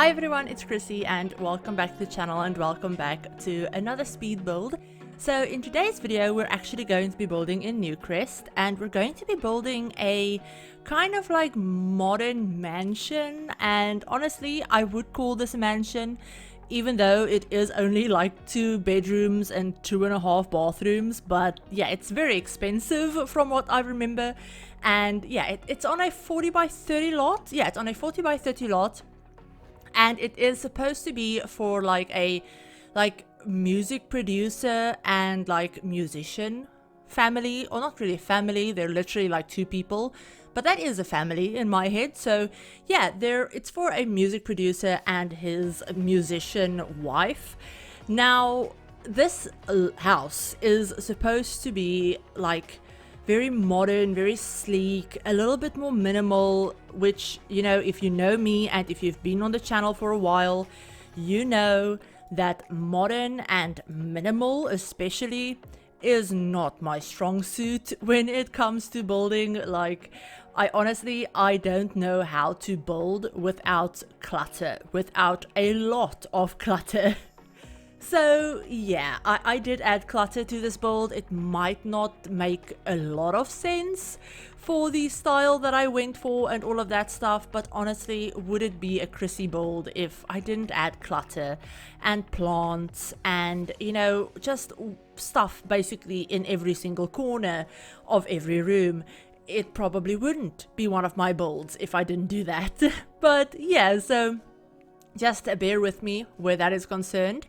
Hi everyone, it's Chrissie and welcome back to the channel and welcome back to another speed build. So in today's video we're actually going to be building in Newcrest and we're going to be building a kind of like modern mansion, and honestly I would call this a mansion even though it is only like 2 bedrooms and 2.5 bathrooms, but yeah, it's very expensive from what I remember. And yeah, it's on a 40 by 30 lot. Yeah, it's on a 40 by 30 lot. And it is supposed to be for like a music producer and like musician family, or not really a family, they're literally like 2 people, but that is a family in my head. So yeah, it's for a music producer and his musician wife. Now this house is supposed to be like very modern, very sleek, a little bit more minimal, which, you know, if you know me and if you've been on the channel for a while, you know that modern and minimal especially is not my strong suit when it comes to building. Like, I don't know how to build without clutter, without a lot of clutter. So yeah, I did add clutter to this build. It might not make a lot of sense for the style that I went for and all of that stuff, but honestly, would it be a Chrissie build if I didn't add clutter and plants and, you know, just stuff basically in every single corner of every room? It probably wouldn't be one of my builds if I didn't do that. But yeah, so just bear with me where that is concerned.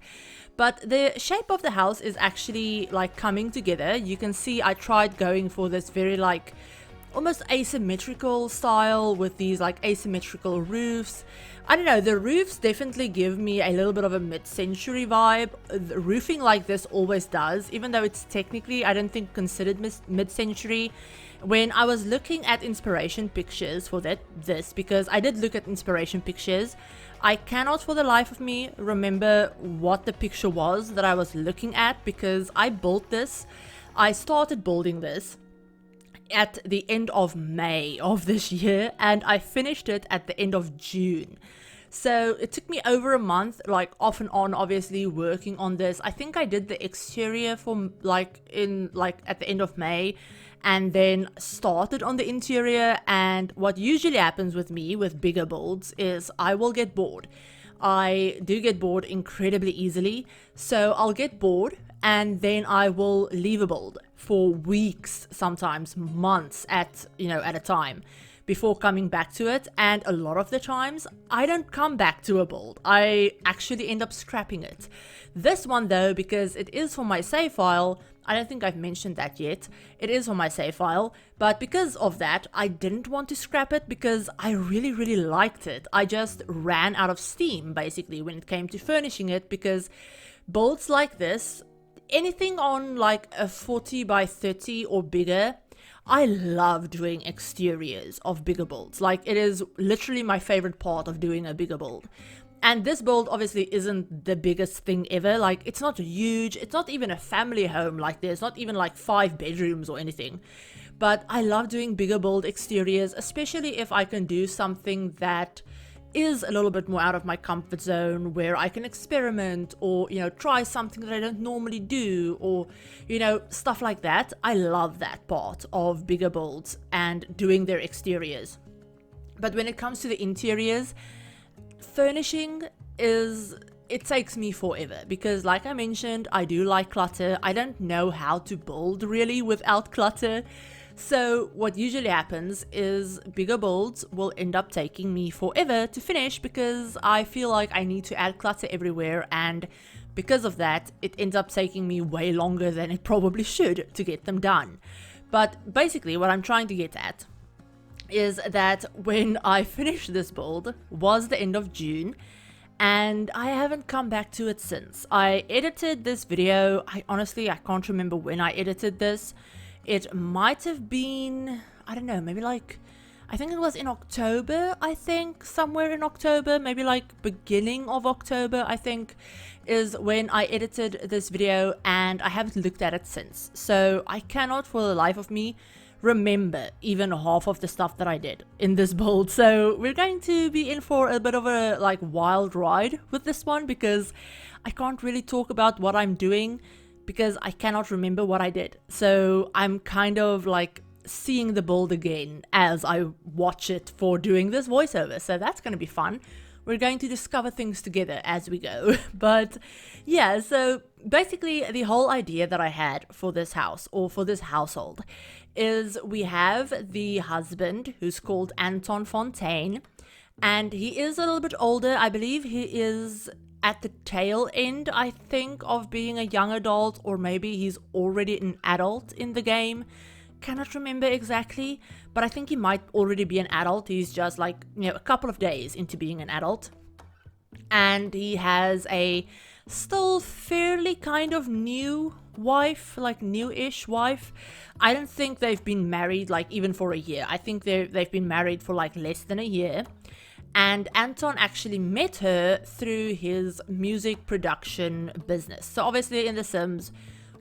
But the shape of the house is actually like coming together. You can see I tried going for this very like almost asymmetrical style with these like asymmetrical roofs. I don't know, the roofs definitely give me a little bit of a mid-century vibe. The roofing like this always does, even though it's technically, I don't think, considered mid-century. When I was looking at inspiration pictures for this, because I did look at inspiration pictures, I cannot for the life of me remember what the picture was that I was looking at, because I started building this at the end of May of this year and I finished it at the end of June. So it took me over a month, like off and on, obviously working on this. I think I did the exterior for at the end of May and then started on the interior. And what usually happens with me with bigger builds is I will get bored. I do get bored incredibly easily, so I'll get bored and then I will leave a build for weeks, sometimes months at a time before coming back to it. And a lot of the times I don't come back to a build, I actually end up scrapping it. This one though, because it is for my save file, I don't think I've mentioned that yet, it is on my save file, but because of that I didn't want to scrap it because I really liked it. I just ran out of steam basically when it came to furnishing it, because builds like this, anything on like a 40 by 30 or bigger, I love doing exteriors of bigger builds. Like, it is literally my favorite part of doing a bigger build. And this build obviously isn't the biggest thing ever. Like, it's not huge, it's not even a family home, like there's not even like 5 bedrooms or anything. But I love doing bigger build exteriors, especially if I can do something that is a little bit more out of my comfort zone, where I can experiment or, you know, try something that I don't normally do, or, you know, stuff like that. I love that part of bigger builds and doing their exteriors. But when it comes to the interiors, furnishing it takes me forever, because like I mentioned, I do like clutter. I don't know how to build really without clutter. So what usually happens is bigger builds will end up taking me forever to finish, because I feel like I need to add clutter everywhere, and because of that it ends up taking me way longer than it probably should to get them done. But basically what I'm trying to get at is that when I finished this build was the end of June, and I haven't come back to it since. I edited this video, I can't remember when I edited this. It might have been, I don't know, maybe like, I think it was in October, somewhere in October, maybe like beginning of October, I think, is when I edited this video, and I haven't looked at it since. So I cannot for the life of me remember even half of the stuff that I did in this build. So we're going to be in for a bit of a like wild ride with this one, because I can't really talk about what I'm doing because I cannot remember what I did. So I'm kind of like seeing the build again as I watch it for doing this voiceover. So that's going to be fun. We're going to discover things together as we go. But yeah, so basically the whole idea that I had for this house, or for this household, is we have the husband who's called Anton Fontaine, and he is a little bit older. I believe he is at the tail end, I think, of being a young adult, or maybe he's already an adult in the game. Cannot remember exactly, but I think he might already be an adult. He's just like, you know, a couple of days into being an adult. And he has a still fairly kind of new wife, like new-ish wife. I don't think they've been married like even for a year. I think they've been married for like less than a year. And Anton actually met her through his music production business. So obviously in The Sims,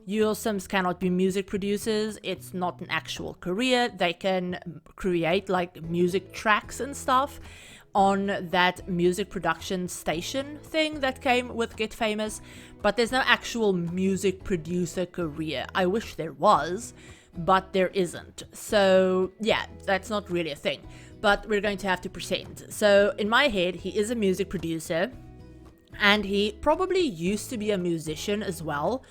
your Sims cannot be music producers. It's not an actual career. They can create like music tracks and stuff on that music production station thing that came with Get Famous, but there's no actual music producer career. I wish there was, but there isn't. So yeah, that's not really a thing, but we're going to have to pretend. So in my head, he is a music producer, and he probably used to be a musician as well.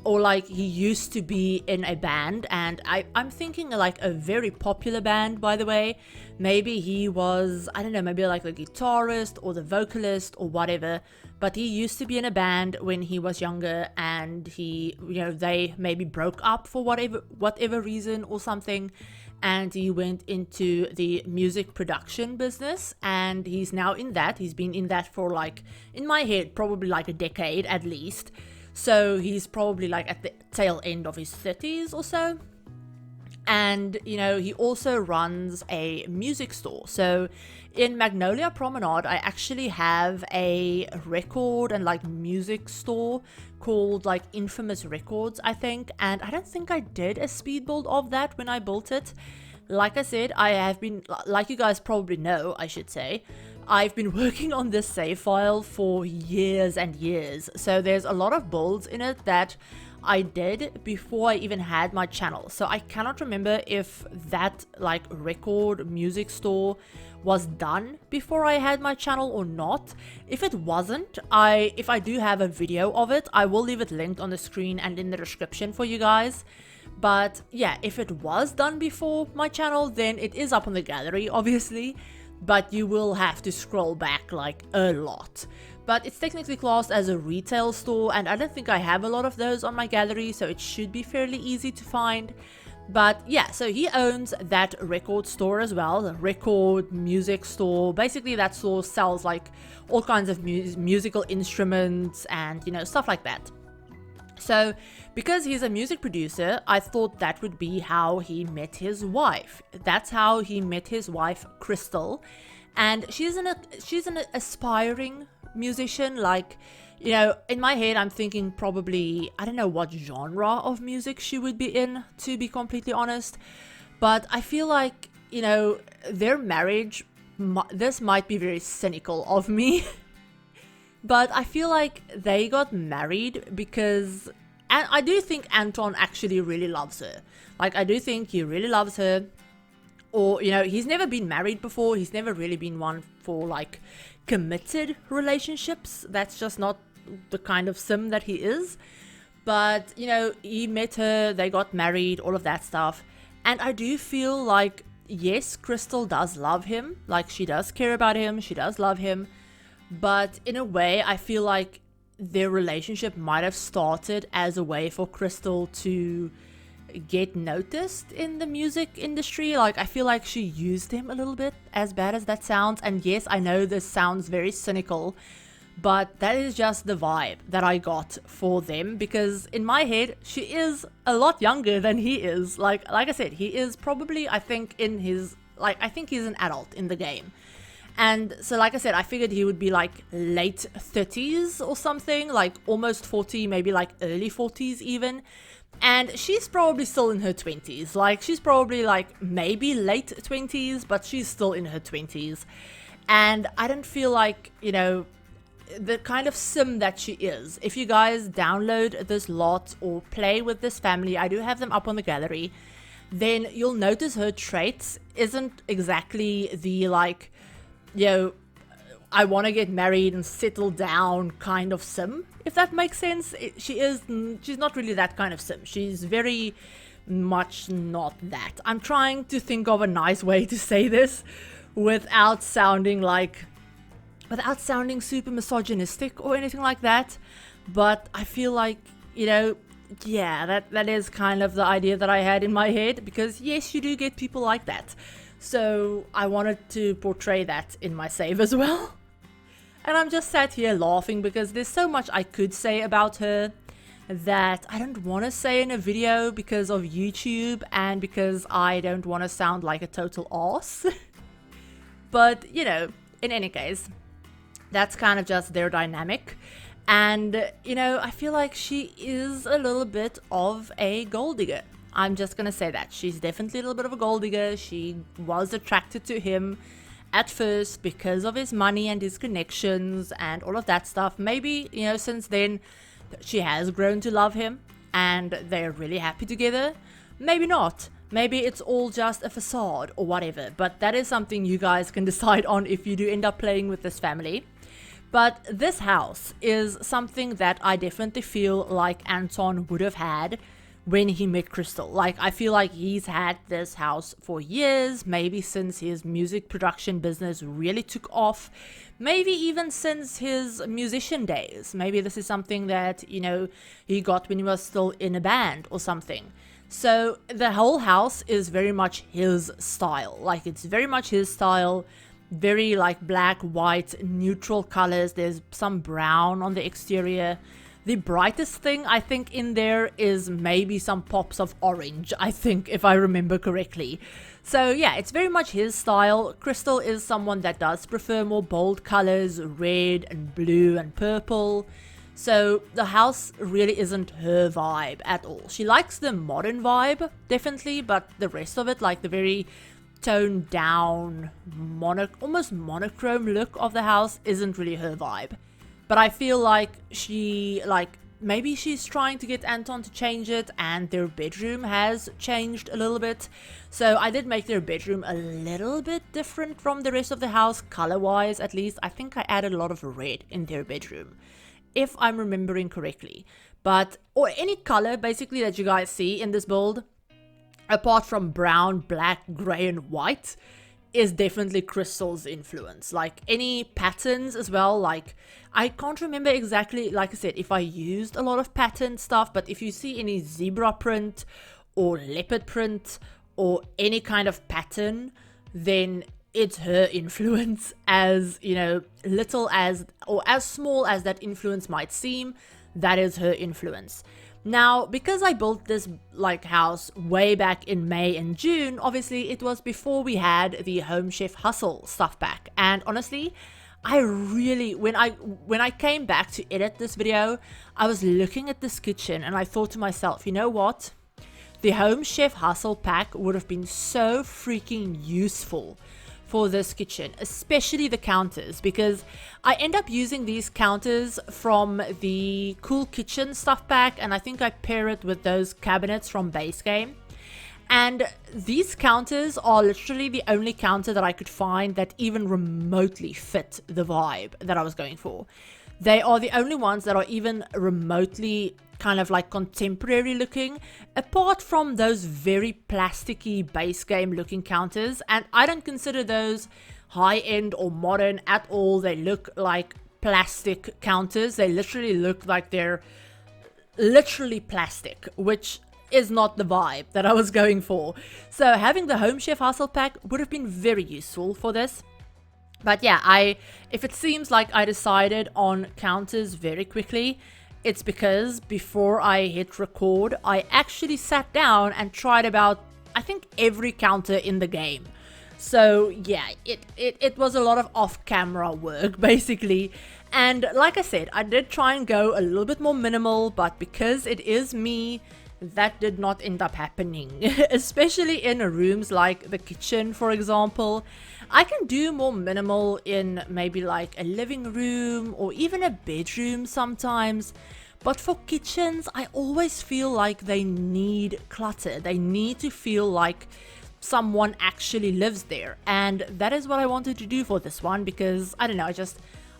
Or like he used to be in a band, and I'm thinking like a very popular band, by the way. Maybe he was, I don't know, maybe like the guitarist or the vocalist or whatever, but he used to be in a band when he was younger, and he, you know, they maybe broke up for whatever reason or something, and he went into the music production business, and he's now in that. He's been in that for like, in my head, probably like a decade at least. So he's probably like at the tail end of his 30s or so. And, you know, he also runs a music store. So in Magnolia Promenade, I actually have a record and like music store called like Infamous Records, I think. And I don't think I did a speed build of that when I built it. Like I said, I have been, like you guys probably know, I should say, I've been working on this save file for years and years, so there's a lot of builds in it that I did before I even had my channel. So I cannot remember if that like record music store was done before I had my channel or not. If it wasn't, if I do have a video of it, I will leave it linked on the screen and in the description for you guys. But yeah, if it was done before my channel, then it is up on the gallery, obviously. But you will have to scroll back like a lot. But it's technically classed as a retail store, and I don't think I have a lot of those on my gallery, so it should be fairly easy to find. But yeah, so he owns that record store as well, the record music store. Basically that store sells like all kinds of musical instruments and, you know, stuff like that. So because he's a music producer, I thought that would be how he met his wife. That's how he met his wife, Crystal. And she's an aspiring musician. Like, you know, in my head, I'm thinking probably, I don't know what genre of music she would be in, to be completely honest. But I feel like, you know, their marriage, this might be very cynical of me. But I feel like they got married because, and I do think Anton actually really loves her. Like, I do think he really loves her. Or, you know, he's never been married before. He's never really been one for, like, committed relationships. That's just not the kind of sim that he is. But, you know, he met her, they got married, all of that stuff. And I do feel like, yes, Crystal does love him. Like, she does care about him. She does love him. But in a way, I feel like their relationship might have started as a way for Crystal to get noticed in the music industry. Like, I feel like she used him a little bit, as bad as that sounds. And yes, I know this sounds very cynical, but that is just the vibe that I got for them, because in my head, she is a lot younger than he is. Like I said, he is probably, I think, in his, like, I think he's an adult in the game. And so like I said, I figured he would be like late 30s or something, like almost 40, maybe like early 40s even. And she's probably still in her 20s. Like, she's probably like maybe late 20s, but she's still in her 20s. And I don't feel like, you know, the kind of sim that she is. If you guys download this lot or play with this family, I do have them up on the gallery, then you'll notice her traits isn't exactly the, like, you know, I want to get married and settle down kind of sim, if that makes sense. She's not really that kind of sim. She's very much not that. I'm trying to think of a nice way to say this without sounding super misogynistic or anything like that. But I feel like, you know, yeah, that is kind of the idea that I had in my head, because yes, you do get people like that. So I wanted to portray that in my save as well. And I'm just sat here laughing because there's so much I could say about her that I don't want to say in a video because of YouTube and because I don't want to sound like a total ass. But, you know, in any case, that's kind of just their dynamic. And, you know, I feel like she is a little bit of a gold digger. I'm just going to say that. She's definitely a little bit of a gold digger. She was attracted to him at first because of his money and his connections and all of that stuff. Maybe, you know, since then she has grown to love him and they're really happy together. Maybe not. Maybe it's all just a facade or whatever. But that is something you guys can decide on if you do end up playing with this family. But this house is something that I definitely feel like Anton would have had when he met Crystal. Like, I feel like he's had this house for years, maybe since his music production business really took off, maybe even since his musician days. Maybe this is something that, you know, he got when he was still in a band or something. So the whole house is very much his style. Like, it's very much his style, very like black, white, neutral colors. There's some brown on the exterior. The brightest thing I think in there is maybe some pops of orange, I think, if I remember correctly. So yeah, it's very much his style. Crystal is someone that does prefer more bold colors, red and blue and purple. So the house really isn't her vibe at all. She likes the modern vibe, definitely, but the rest of it, like the very toned down, almost monochrome look of the house, isn't really her vibe. But I feel like maybe she's trying to get Anton to change it, and their bedroom has changed a little bit. So I did make their bedroom a little bit different from the rest of the house, color-wise at least. I think I added a lot of red in their bedroom, if I'm remembering correctly. Or any color basically that you guys see in this build, apart from brown, black, gray, and white, is definitely Crystal's influence. Like, any patterns as well, like, I can't remember exactly, like I said, if I used a lot of pattern stuff, but if you see any zebra print or leopard print or any kind of pattern, then it's her influence. As, you know, little as or as small as that influence might seem, that is her influence. Now, because I built this like house way back in May and June, obviously it was before we had the Home Chef Hustle stuff back. And honestly, I really, when I came back to edit this video, I was looking at this kitchen and I thought to myself, you know what? The Home Chef Hustle pack would have been so freaking useful for this kitchen, especially the counters, because I end up using these counters from the Cool Kitchen stuff pack, and I think I pair it with those cabinets from base game. And these counters are literally the only counter that I could find that even remotely fit the vibe that I was going for. They are the only ones that are even remotely kind of like contemporary looking, apart from those very plasticky base game looking counters. And I don't consider those high end or modern at all. They look like plastic counters. They literally look like they're literally plastic, which is not the vibe that I was going for. So having the Home Chef Hustle pack would have been very useful for this. But yeah, if it seems like I decided on counters very quickly, it's because before I hit record, I actually sat down and tried about, I think, every counter in the game. So yeah, it was a lot of off-camera work basically. And like I said, I did try and go a little bit more minimal, but because it is me, that did not end up happening. Especially in rooms like the kitchen, for example. I can do more minimal in maybe like a living room or even a bedroom sometimes. But for kitchens, I always feel like they need clutter. They need to feel like someone actually lives there. And that is what I wanted to do for this one because, I don't know,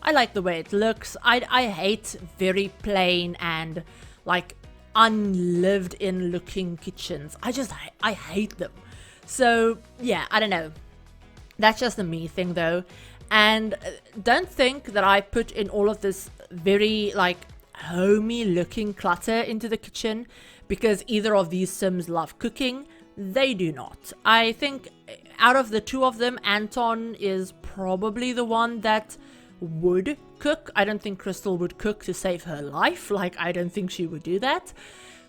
I like the way it looks. I hate very plain and like unlived in looking kitchens. I hate them. So yeah, I don't know. That's just a me thing though. And don't think that I put in all of this very like homey looking clutter into the kitchen because either of these Sims love cooking. They do not. I think out of the two of them, Anton is probably the one that would cook. I don't think Crystal would cook to save her life. Like, I don't think she would do that.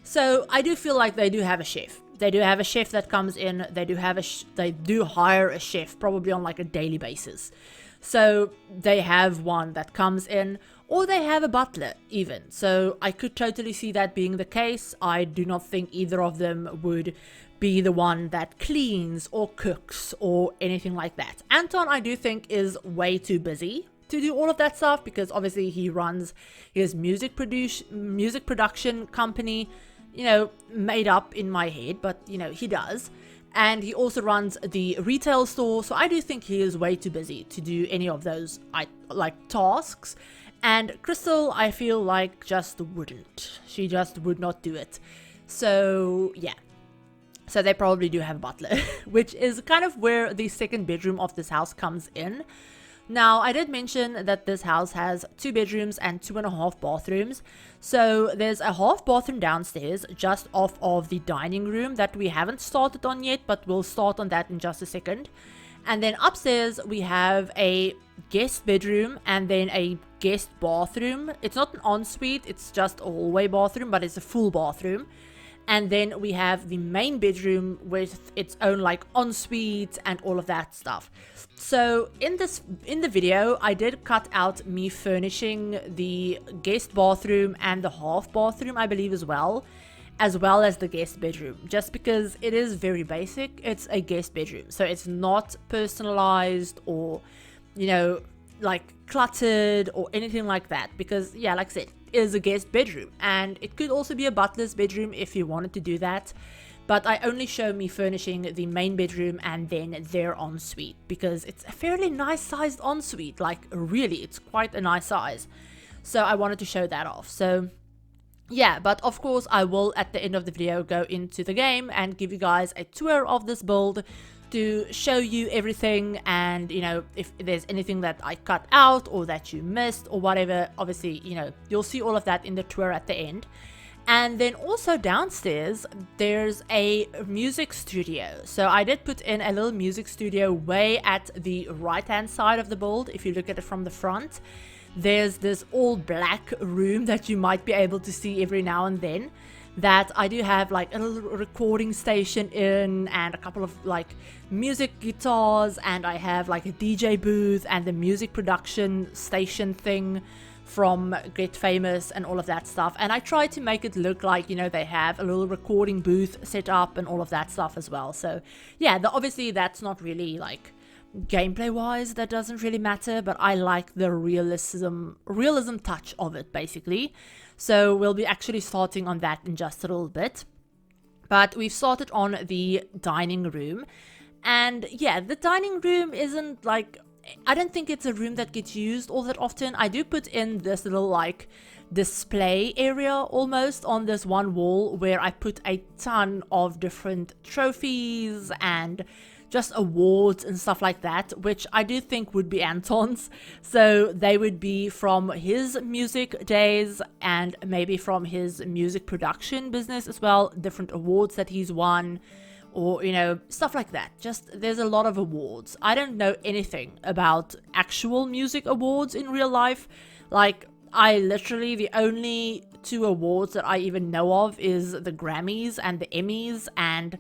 So I do feel like they do have a chef. They do have a chef that comes in. They do hire a chef probably on like a daily basis. So they have one that comes in, or they have a butler even. So I could totally see that being the case. I do not think either of them would be the one that cleans or cooks or anything like that. Anton, I do think, is way too busy to do all of that stuff because obviously he runs his music production company, you know, made up in my head, but you know, he does. And he also runs the retail store, so I do think he is way too busy to do any of those like tasks. And Crystal, I feel like, just wouldn't. She just would not do it. So yeah. So they probably do have a butler, which is kind of where the second bedroom of this house comes in. Now, I did mention that this house has 2 bedrooms and 2.5 bathrooms. So there's a half bathroom downstairs just off of the dining room that we haven't started on yet, but we'll start on that in just a second. And then upstairs we have a guest bedroom and then a guest bathroom. It's not an ensuite, it's just a hallway bathroom, but it's a full bathroom. And then we have the main bedroom with its own like ensuite and all of that stuff. So in the video, I did cut out me furnishing the guest bathroom and the half bathroom, I believe, as well as the guest bedroom, just because it is very basic. It's a guest bedroom, so it's not personalized or, you know, like cluttered or anything like that, because yeah, like I said, is a guest bedroom, and it could also be a butler's bedroom if you wanted to do that, but I only show me furnishing the main bedroom and then their ensuite because it's a fairly nice sized ensuite. Like, really, it's quite a nice size, so I wanted to show that off. So yeah, but of course I will at the end of the video go into the game and give you guys a tour of this build to show you everything, and you know, if there's anything that I cut out or that you missed or whatever, obviously, you know, you'll see all of that in the tour at the end. And then also downstairs there's a music studio, so I did put in a little music studio way at the right hand side of the build. If you look at it from the front, there's this all black room that you might be able to see every now and then, that I do have like a little recording station in and a couple of like music guitars, and I have like a DJ booth and the music production station thing from Get Famous and all of that stuff. And I try to make it look like, you know, they have a little recording booth set up and all of that stuff as well. So yeah, obviously that's not really like gameplay wise, that doesn't really matter, but I like the realism touch of it basically. So we'll be actually starting on that in just a little bit. But we've started on the dining room. And yeah, the dining room isn't like, I don't think it's a room that gets used all that often. I do put in this little like display area almost on this one wall where I put a ton of different trophies and just awards and stuff like that, which I do think would be Anton's. So they would be from his music days and maybe from his music production business as well, different awards that he's won, or, you know, stuff like that. Just, there's a lot of awards. I don't know anything about actual music awards in real life. Like, I literally, the only 2 awards that I even know of is the Grammys and the Emmys, and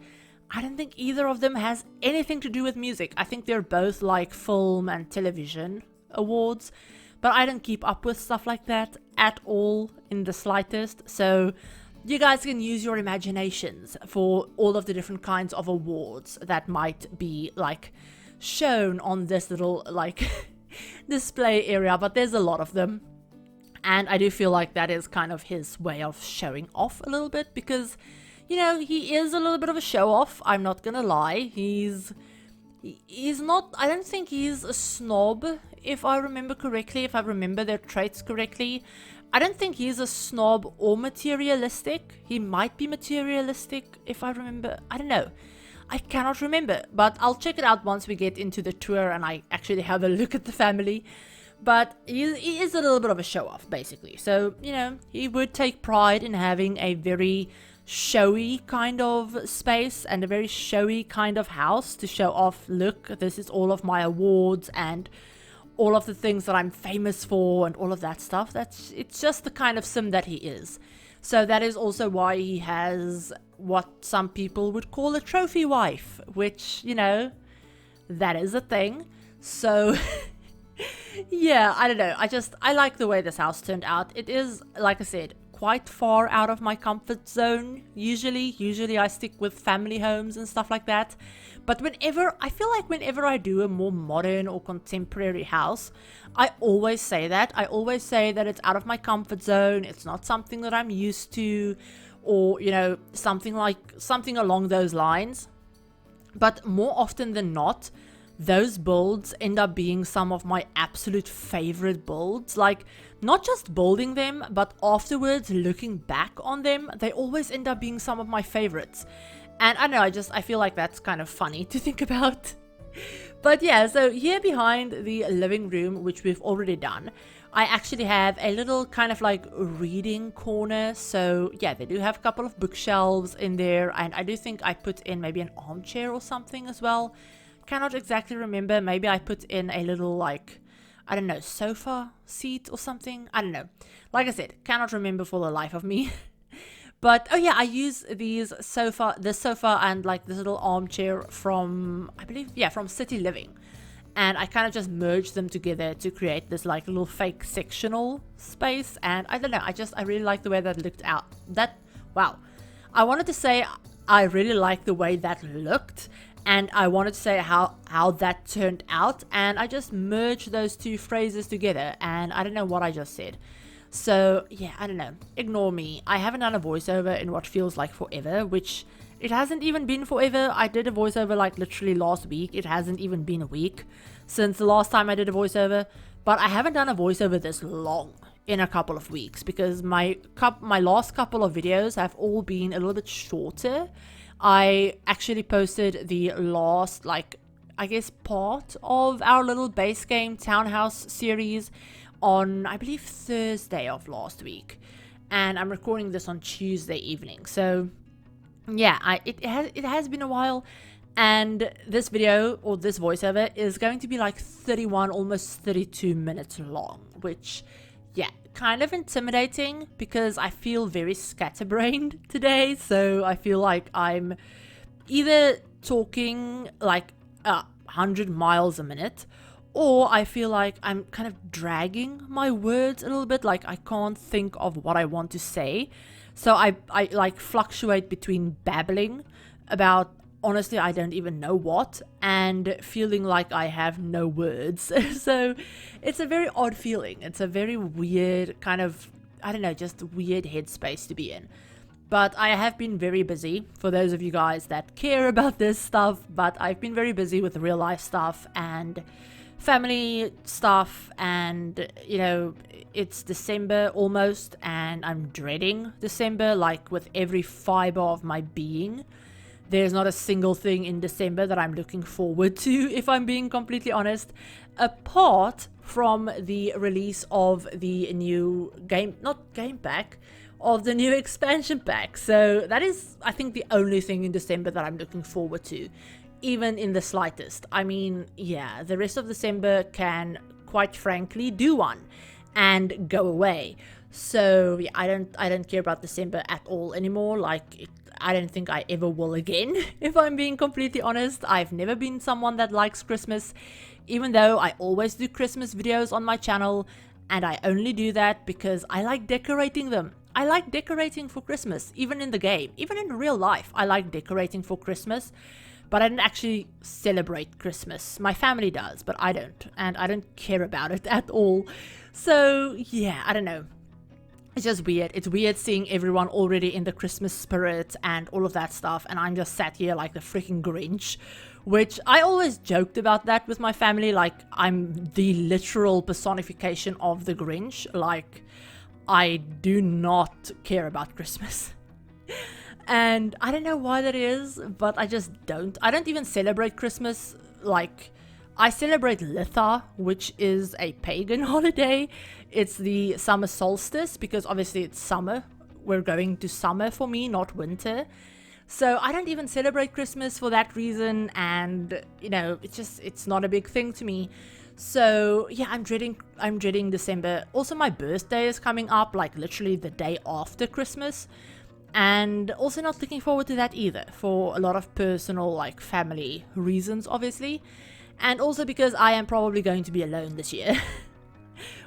I don't think either of them has anything to do with music. I think they're both like film and television awards, but I don't keep up with stuff like that at all in the slightest. So you guys can use your imaginations for all of the different kinds of awards that might be like shown on this little like display area, but there's a lot of them. And I do feel like that is kind of his way of showing off a little bit, because you know, he is a little bit of a show-off, I'm not gonna lie. He's not, I don't think he's a snob, if I remember correctly, if I remember their traits correctly. I don't think he's a snob or materialistic. He might be materialistic, if I remember. I don't know. I cannot remember, but I'll check it out once we get into the tour and I actually have a look at the family. But he is a little bit of a show-off, basically. So, you know, he would take pride in having a very showy kind of space and a very showy kind of house to show off, look, this is all of my awards and all of the things that I'm famous for and all of that stuff. It's just the kind of sim that he is. So that is also why he has what some people would call a trophy wife, which, you know, that is a thing. So yeah, I don't know, I like the way this house turned out. It is, like I said, quite far out of my comfort zone. Usually I stick with family homes and stuff like that, but I feel like whenever I do a more modern or contemporary house, I always say that it's out of my comfort zone, it's not something that I'm used to, or you know, something along those lines. But more often than not, those builds end up being some of my absolute favorite builds. Like, not just building them, but afterwards looking back on them, they always end up being some of my favorites. And I don't know, I feel like that's kind of funny to think about. But yeah, so here behind the living room, which we've already done, I actually have a little kind of like reading corner. So yeah, they do have a couple of bookshelves in there, and I do think I put in maybe an armchair or something as well. Cannot exactly remember. Maybe I put in a little, like, I don't know, sofa seat or something. I don't know. Like I said, cannot remember for the life of me. But oh yeah, I use this sofa and like this little armchair from, I believe, yeah, from City Living. And I kind of just merged them together to create this like little fake sectional space. And I don't know, I really like the way that looked out. Wow. I wanted to say I really like the way that looked, and I wanted to say how that turned out, and I just merged those two phrases together, and I don't know what I just said. So yeah, I don't know, ignore me. I haven't done a voiceover in what feels like forever, which it hasn't even been forever. I did a voiceover like literally last week. It hasn't even been a week since the last time I did a voiceover, but I haven't done a voiceover this long in a couple of weeks, because my last couple of videos have all been a little bit shorter. I actually posted the last, like, I guess part of our little base game townhouse series on, I believe, Thursday of last week, and I'm recording this on Tuesday evening. So yeah, it has been a while, and this video, or this voiceover, is going to be like 31, almost 32 minutes long, which, yeah, kind of intimidating, because I feel very scatterbrained today. So I feel like I'm either talking like 100 miles a minute, or I feel like I'm kind of dragging my words a little bit, like I can't think of what I want to say. So I like fluctuate between babbling about, honestly, I don't even know what, and feeling like I have no words. So it's a very odd feeling. It's a very weird kind of, I don't know, just weird headspace to be in. But I have been very busy, for those of you guys that care about this stuff, but I've been very busy with real life stuff and family stuff, and you know, it's December almost, and I'm dreading December, like with every fiber of my being. There's not a single thing in December that I'm looking forward to, if I'm being completely honest, apart from the release of the new game pack, of the new expansion pack. So that is, I think, the only thing in December that I'm looking forward to, even in the slightest. I mean, yeah, the rest of December can, quite frankly, do one and go away. So yeah, I don't care about December at all anymore. Like, I don't think I ever will again, if I'm being completely honest. I've never been someone that likes Christmas, even though I always do Christmas videos on my channel, and I only do that because I like decorating them. I like decorating for Christmas, even in the game, even in real life. I like decorating for Christmas, but I don't actually celebrate Christmas. My family does, but I don't, and I don't care about it at all. So yeah, I don't know. It's just weird. It's weird seeing everyone already in the Christmas spirit and all of that stuff, and I'm just sat here like the freaking Grinch, which I always joked about that with my family, like I'm the literal personification of the Grinch. Like, I do not care about Christmas. And I don't know why that is, but I just don't. I don't even celebrate Christmas. Like, I celebrate Litha, which is a pagan holiday. It's the summer solstice, because obviously it's summer. We're going to summer for me, not winter. So I don't even celebrate Christmas for that reason, and you know, it's not a big thing to me. So yeah, I'm dreading December. Also, my birthday is coming up, like literally the day after Christmas. And also not looking forward to that either, for a lot of personal, like, family reasons, obviously. And also because I am probably going to be alone this year.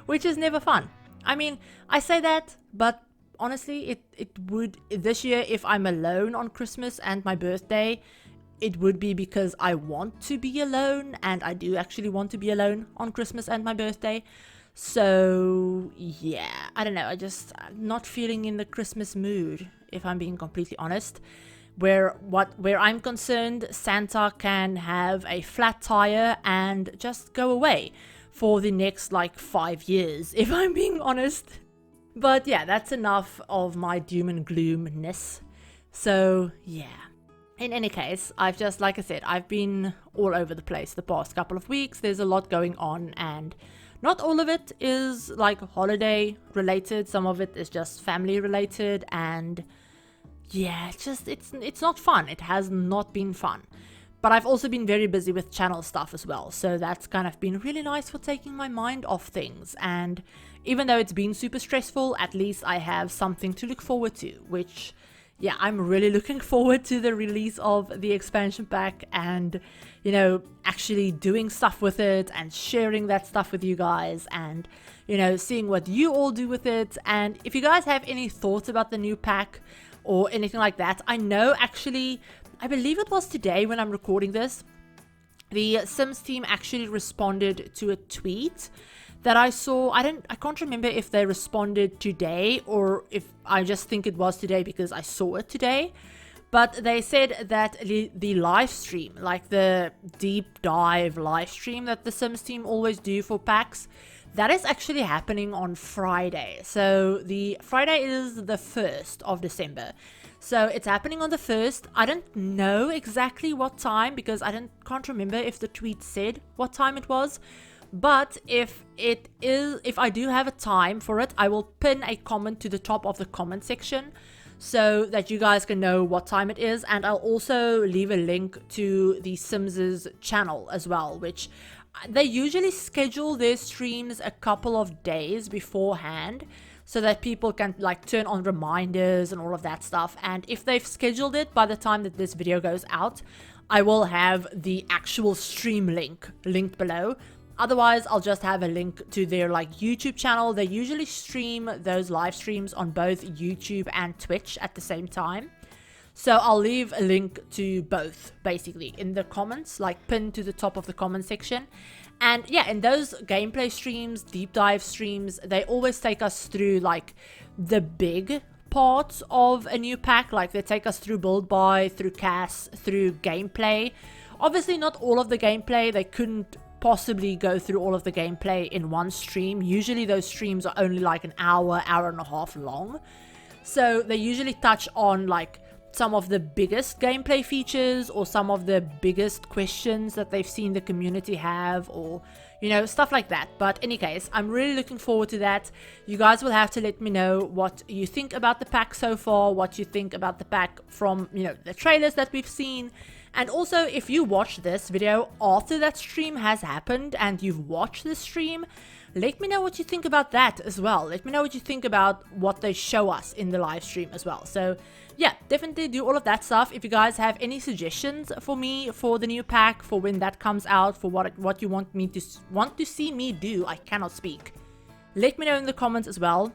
Which is never fun. I mean, I say that, but honestly, it would, this year, if I'm alone on Christmas and my birthday, it would be because I want to be alone, and I do actually want to be alone on Christmas and my birthday. So yeah, I don't know, I'm not feeling in the Christmas mood, if I'm being completely honest. Where I'm concerned, Santa can have a flat tire and just go away for the next like 5 years, if I'm being honest. But yeah, that's enough of my doom and gloomness. So yeah, in any case, like I said, I've been all over the place the past couple of weeks. There's a lot going on, and not all of it is like holiday related. Some of it is just family related, and yeah, it's not fun. It has not been fun. But I've also been very busy with channel stuff as well, so that's kind of been really nice for taking my mind off things. And even though it's been super stressful, at least I have something to look forward to, which, yeah, I'm really looking forward to the release of the expansion pack, and, you know, actually doing stuff with it and sharing that stuff with you guys, and, you know, seeing what you all do with it. And if you guys have any thoughts about the new pack or anything like that, I know actually, I believe it was today when I'm recording this, the Sims team actually responded to a tweet that I saw. I can't remember if they responded today or if I just think it was today because I saw it today. But they said that the live stream, like the deep dive live stream that the Sims team always do for packs, that is actually happening on Friday. So the Friday is the 1st of December. So it's happening on the 1st. I don't know exactly what time, because can't remember if the tweet said what time it was. But if I do have a time for it, I will pin a comment to the top of the comment section so that you guys can know what time it is. And I'll also leave a link to the Sims' channel as well, which they usually schedule their streams a couple of days beforehand so that people can like turn on reminders and all of that stuff. And if they've scheduled it by the time that this video goes out, I will have the actual stream link linked below. Otherwise, I'll just have a link to their like YouTube channel. They usually stream those live streams on both YouTube and Twitch at the same time. So I'll leave a link to both basically in the comments, like pinned to the top of the comment section. And yeah, in those gameplay streams, deep dive streams, they always take us through like the big parts of a new pack. Like they take us through build buy, through CAS, through gameplay. Obviously not all of the gameplay. They couldn't possibly go through all of the gameplay in one stream. Usually those streams are only like an hour and a half long. So they usually touch on like some of the biggest gameplay features or some of the biggest questions that they've seen the community have, or you know, stuff like that. But in any case, I'm really looking forward to that. You guys will have to let me know what you think about the pack so far, what you think about the pack from, you know, the trailers that we've seen. And also, if you watch this video after that stream has happened and you've watched the stream, let me know what you think about that as well. Let me know what you think about what they show us in the live stream as well. So yeah, definitely do all of that stuff. If you guys have any suggestions for me for the new pack, for when that comes out, for what you want to see me do, I cannot speak, let me know in the comments as well.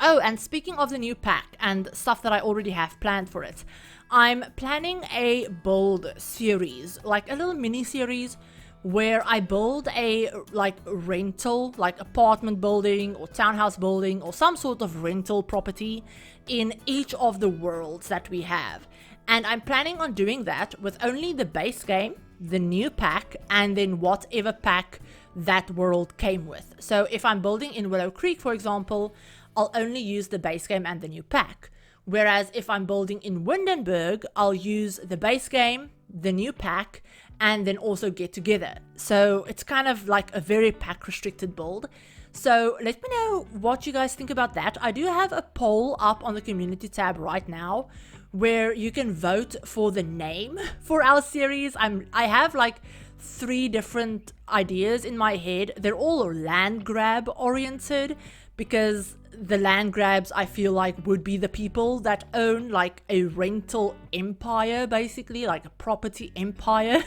Oh, and speaking of the new pack and stuff that I already have planned for it, I'm planning a build series, like a little mini series where I build a like rental, like apartment building or townhouse building or some sort of rental property in each of the worlds that we have. And I'm planning on doing that with only the base game, the new pack, and then whatever pack that world came with. So if I'm building in Willow Creek, for example, I'll only use the base game and the new pack. Whereas if I'm building in Windenburg, I'll use the base game, the new pack, and then also Get Together. So it's kind of like a very pack restricted build. So let me know what you guys think about that. I do have a poll up on the community tab right now where you can vote for the name for our series. I have like 3 different ideas in my head. They're all land grab oriented, because the land grabs I feel like would be the people that own like a rental empire, basically like a property empire.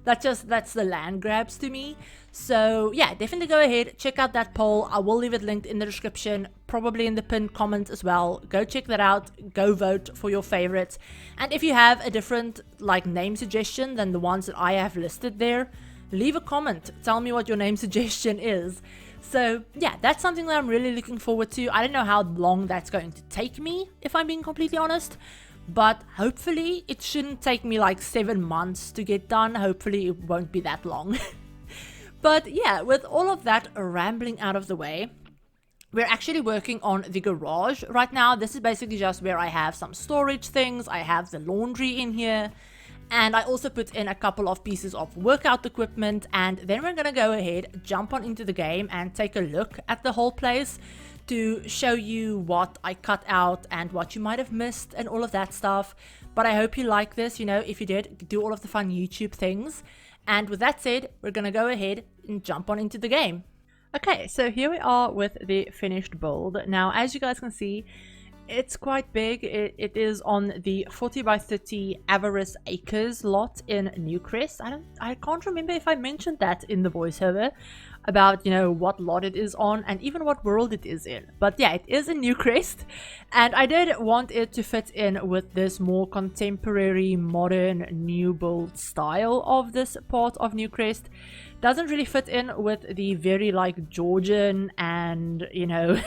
That's the land grabs to me. So yeah, definitely go ahead, check out that poll. I will leave it linked in the description, probably in the pinned comment as well. Go check that out, go vote for your favorites. And if you have a different like name suggestion than the ones that I have listed there, leave a comment, tell me what your name suggestion is. So yeah, that's something that I'm really looking forward to. I don't know how long that's going to take me, if I'm being completely honest, but hopefully it shouldn't take me like 7 months to get done. Hopefully it won't be that long. But yeah, with all of that rambling out of the way, we're actually working on the garage right now. This is basically just where I have some storage things. I have the laundry in here. And I also put in a couple of pieces of workout equipment, and then we're gonna go ahead, jump on into the game and take a look at the whole place to show you what I cut out and what you might have missed and all of that stuff. But I hope you like this. You know, if you did, do all of the fun YouTube things. And with that said, we're gonna go ahead and jump on into the game. Okay, so here we are with the finished build. Now, as you guys can see, it's quite big. It is on the 40 by 30 Avarice acres lot in Newcrest. I can't remember if I mentioned that in the voiceover about, you know, what lot it is on and even what world it is in. But yeah, it is in Newcrest, and I did want it to fit in with this more contemporary, modern, new build style of this part of Newcrest. Doesn't really fit in with the very like Georgian and, you know,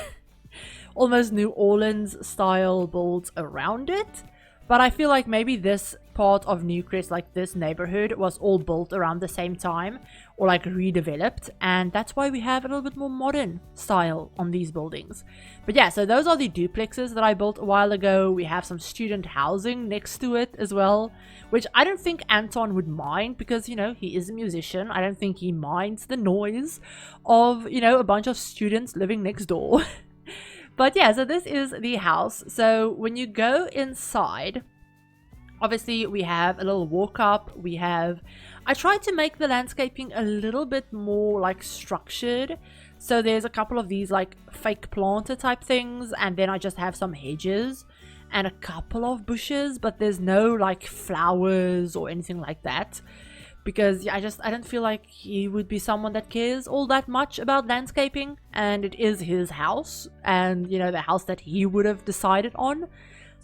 almost New Orleans style builds around it. But I feel like maybe this part of Newcrest, like this neighborhood, was all built around the same time or like redeveloped, and that's why we have a little bit more modern style on these buildings. But yeah, so those are the duplexes that I built a while ago. We have some student housing next to it as well, which I don't think Anton would mind because, you know, he is a musician. I don't think he minds the noise of, you know, a bunch of students living next door. But yeah, so this is the house. So when you go inside, obviously we have a little walk up. I tried to make the landscaping a little bit more like structured. So there's a couple of these like fake planter type things, and then I just have some hedges and a couple of bushes, but there's no like flowers or anything like that. Because yeah, I don't feel like he would be someone that cares all that much about landscaping, and it is his house and, you know, the house that he would have decided on.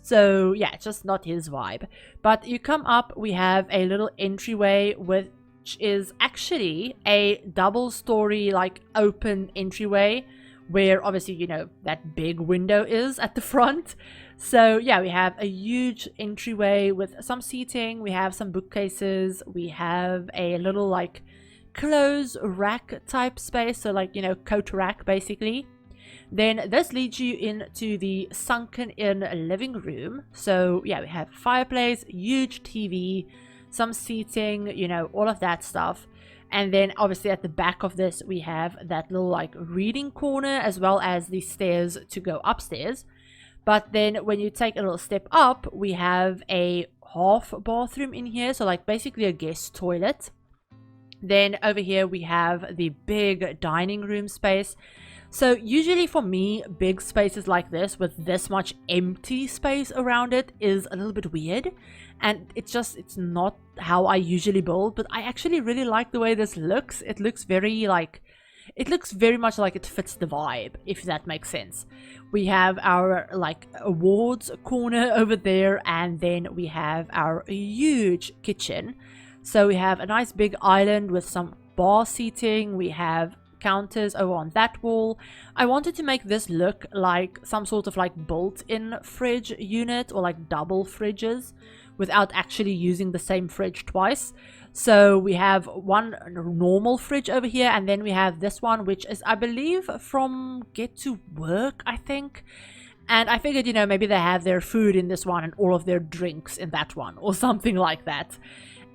So yeah, it's just not his vibe. But you come up, we have a little entryway which is actually a double story like open entryway where obviously, you know, that big window is at the front. So yeah, we have a huge entryway with some seating, we have some bookcases, we have a little like clothes rack type space, so like, you know, coat rack basically. Then this leads you into the sunken in living room. So yeah, we have fireplace, huge TV, some seating, you know, all of that stuff. And then obviously at the back of this we have that little like reading corner as well as the stairs to go upstairs. But then when you take a little step up, we have a half bathroom in here, so like basically a guest toilet. Then over here we have the big dining room space. So usually for me, big spaces like this with this much empty space around it is a little bit weird, and it's not how I usually build. But I actually really like the way this looks. It looks very much like it fits the vibe, if that makes sense. We have our like awards corner over there, and then we have our huge kitchen. So we have a nice big island with some bar seating. We have counters over on that wall. I wanted to make this look like some sort of like built-in fridge unit, or like double fridges, without actually using the same fridge twice. So we have one normal fridge over here, and then we have this one, which is, I believe, from Get to Work, I think. And I figured, you know, maybe they have their food in this one and all of their drinks in that one, or something like that.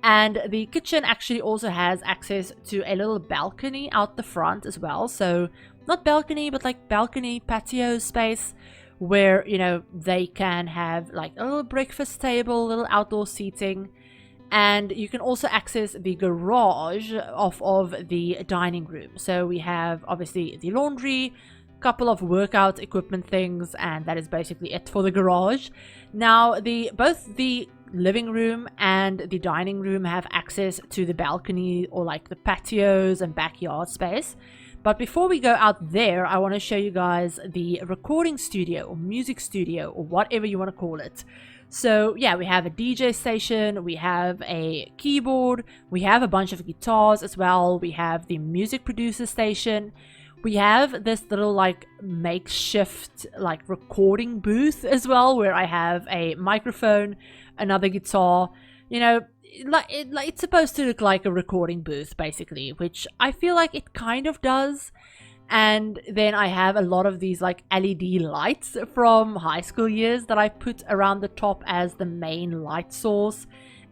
And the kitchen actually also has access to a little balcony out the front as well. So not balcony, but like balcony patio space, where, you know, they can have like a little breakfast table, little outdoor seating. And you can also access the garage off of the dining room. So we have obviously the laundry, couple of workout equipment things, and that is basically it for the garage. Now both the living room and the dining room have access to the balcony, or like the patios and backyard space. But before we go out there, I want to show you guys the recording studio or music studio, or whatever you want to call it. So yeah, we have a DJ station, we have a keyboard, we have a bunch of guitars as well, we have the music producer station, we have this little like makeshift like recording booth as well, where I have a microphone, another guitar. You know, it's supposed to look like a recording booth basically, which I feel like it kind of does. And then I have a lot of these like LED lights from high school years that I put around the top as the main light source.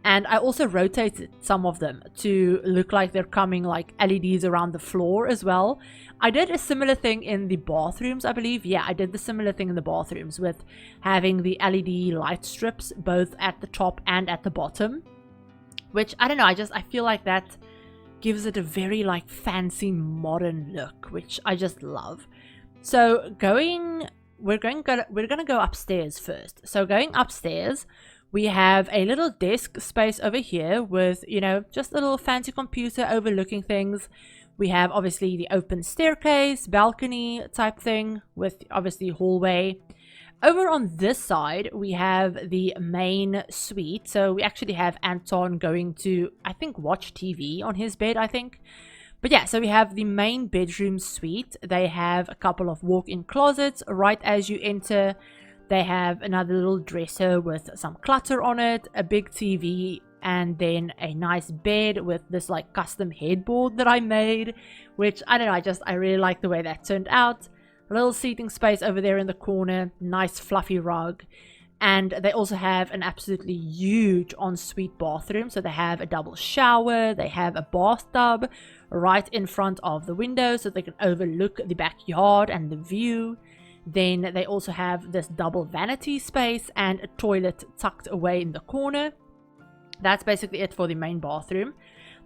And I also rotated some of them to look like they're coming like LEDs around the floor as well. I did a similar thing in the bathrooms, I believe. Yeah, I did the similar thing in the bathrooms with having the LED light strips both at the top and at the bottom. Which, I don't know, I feel like that gives it a very like fancy modern look, which I just love. So we're gonna go upstairs first. So going upstairs, we have a little desk space over here with, you know, just a little fancy computer overlooking things. We have obviously the open staircase, balcony type thing with obviously hallway. Over on this side, we have the main suite. So we actually have Anton going to, I think, watch TV on his bed, I think. But yeah, so we have the main bedroom suite. They have a couple of walk-in closets right as you enter. They have another little dresser with some clutter on it, a big TV, and then a nice bed with this like custom headboard that I made, which I don't know, I really like the way that turned out. A little seating space over there in the corner, nice fluffy rug. And they also have an absolutely huge ensuite bathroom. So they have a double shower, they have a bathtub right in front of the window so they can overlook the backyard and the view. Then they also have this double vanity space and a toilet tucked away in the corner. That's basically it for the main bathroom.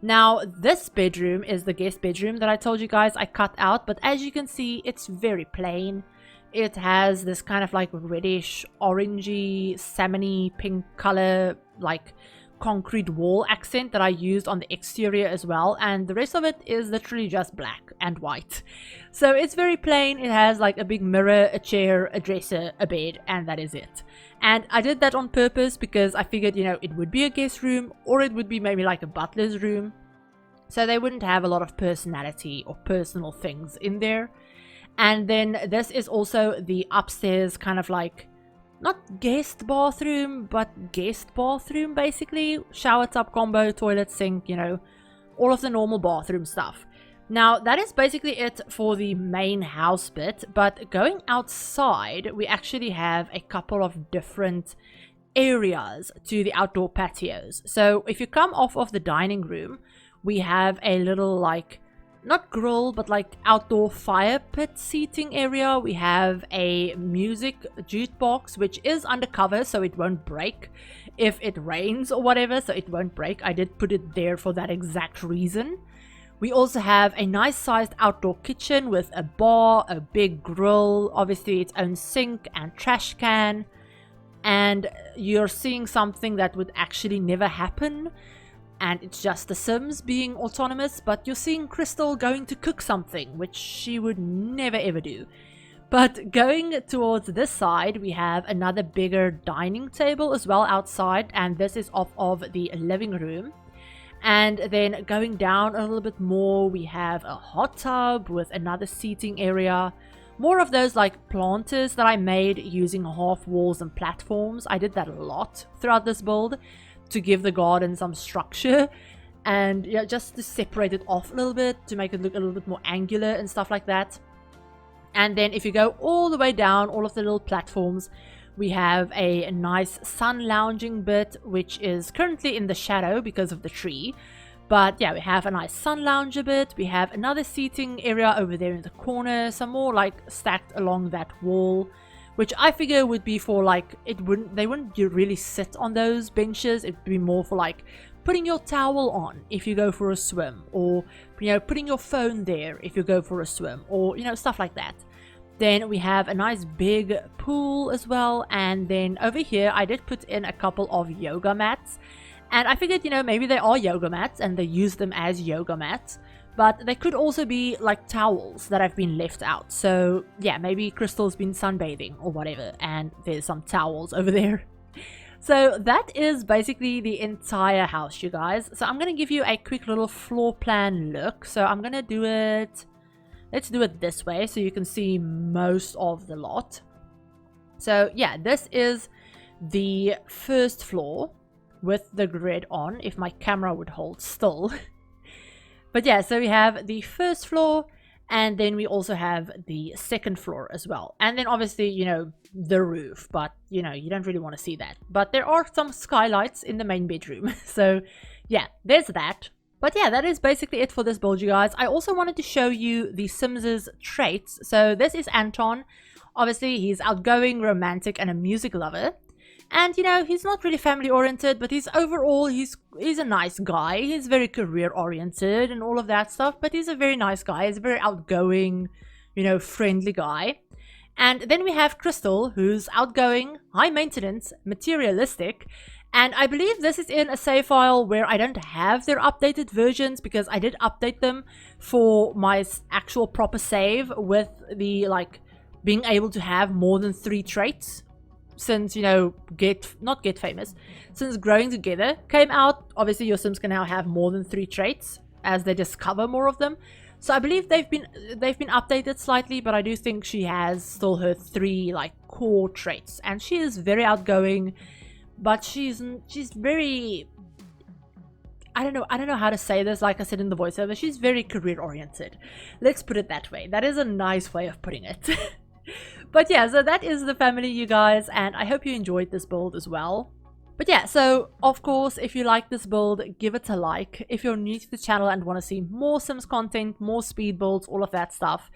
Now, this bedroom is the guest bedroom that I told you guys I cut out, but as you can see, it's very plain. It has this kind of like reddish, orangey, salmony pink color, like concrete wall accent that I used on the exterior as well, and the rest of it is literally just black and white. So it's very plain. It has like a big mirror, a chair, a dresser, a bed, and that is it. And I did that on purpose because I figured, you know, it would be a guest room, or it would be maybe like a butler's room, so they wouldn't have a lot of personality or personal things in there. And then this is also the upstairs kind of like, not guest bathroom, but guest bathroom basically. Shower tub combo, toilet, sink, you know, all of the normal bathroom stuff. Now, that is basically it for the main house bit, but going outside, we actually have a couple of different areas to the outdoor patios. So if you come off of the dining room, we have a little like, not grill, but like outdoor fire pit seating area. We have a music jukebox, which is undercover, so it won't break if it rains or whatever, so it won't break. I did put it there for that exact reason. We also have a nice sized outdoor kitchen with a bar, a big grill, obviously its own sink and trash can. And you're seeing something that would actually never happen, and it's just the Sims being autonomous, but you're seeing Crystal going to cook something, which she would never ever do. But going towards this side, we have another bigger dining table as well outside, and this is off of the living room. And then going down a little bit more, we have a hot tub with another seating area. More of those like planters that I made using half walls and platforms. I did that a lot throughout this build to give the garden some structure. And yeah, just to separate it off a little bit, to make it look a little bit more angular and stuff like that. And then if you go all the way down, all of the little platforms, we have a nice sun lounging bit, which is currently in the shadow because of the tree. But yeah, we have a nice sun lounge a bit. We have another seating area over there in the corner, some more like stacked along that wall, which I figure would be for like, they wouldn't really sit on those benches. It'd be more for like putting your towel on if you go for a swim, or putting your phone there if you go for a swim, or stuff like that. Then we have a nice big pool as well, and then over here I did put in a couple of yoga mats, and I figured maybe they are yoga mats and they use them as yoga mats, but they could also be like towels that have been left out. So yeah, maybe Crystal's been sunbathing or whatever, and there's some towels over there. So that is basically the entire house, you guys. So I'm going to give you a quick little floor plan look. So I'm going to do it, let's do it this way so you can see most of the lot. So yeah, this is the first floor with the grid on, if my camera would hold still. But yeah, so we have the first floor, and then we also have the second floor as well. And then obviously, the roof, but you don't really want to see that. But there are some skylights in the main bedroom. So yeah, there's that. But yeah, that is basically it for this build, you guys. I also wanted to show you the Sims' traits. So this is Anton. Obviously, he's outgoing, romantic, and a music lover. And he's not really family oriented, but he's a nice guy. He's very career oriented and all of that stuff, but he's a very nice guy. He's a very outgoing, friendly guy. And then we have Crystal, who's outgoing, high maintenance, materialistic. And I believe this is in a save file where I don't have their updated versions, because I did update them for my actual proper save with the being able to have more than 3 traits. Since Get Famous, since Growing Together came out, obviously your Sims can now have more than 3 traits as they discover more of them. So I believe they've been updated slightly, but I do think she has still her 3 core traits, and she is very outgoing, but she's very, I don't know how to say this. Like I said in the voiceover, she's very career oriented. Let's put it that way. That is a nice way of putting it. But yeah, so that is the family, you guys, and I hope you enjoyed this build as well. But yeah, so of course, if you like this build, give it a like. If you're new to the channel and want to see more Sims content, more speed builds, all of that stuff,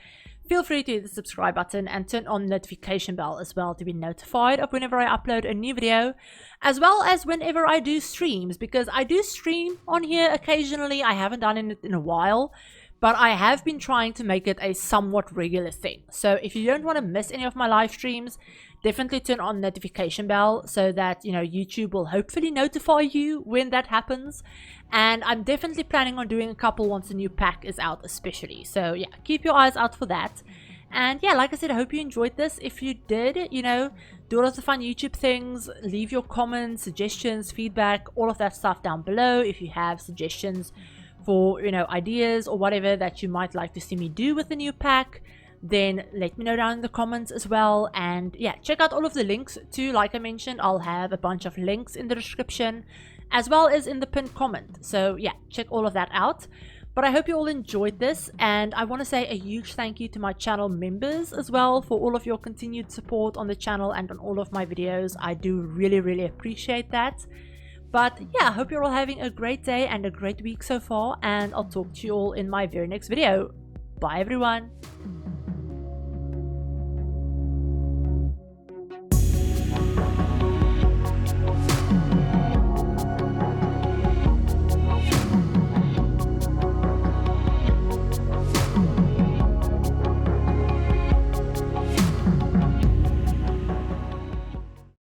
feel free to hit the subscribe button and turn on the notification bell as well to be notified of whenever I upload a new video, as well as whenever I do streams, because I do stream on here occasionally. I haven't done it in a while, but I have been trying to make it a somewhat regular thing. So if you don't want to miss any of my live streams, definitely turn on notification bell so that YouTube will hopefully notify you when that happens. And I'm definitely planning on doing a couple once the new pack is out, especially. So yeah, keep your eyes out for that. And yeah, like I said, I hope you enjoyed this. If you did, do lots of fun YouTube things, leave your comments, suggestions, feedback, all of that stuff down below. If you have suggestions for ideas or whatever that you might like to see me do with the new pack, then let me know down in the comments as well. And yeah, check out all of the links too. Like I mentioned, I'll have a bunch of links in the description as well as in the pinned comment. So yeah, check all of that out. But I hope you all enjoyed this, and I want to say a huge thank you to my channel members as well for all of your continued support on the channel and on all of my videos. I do really appreciate that. But yeah, I hope you're all having a great day and a great week so far, and I'll talk to you all in my very next video. Bye everyone!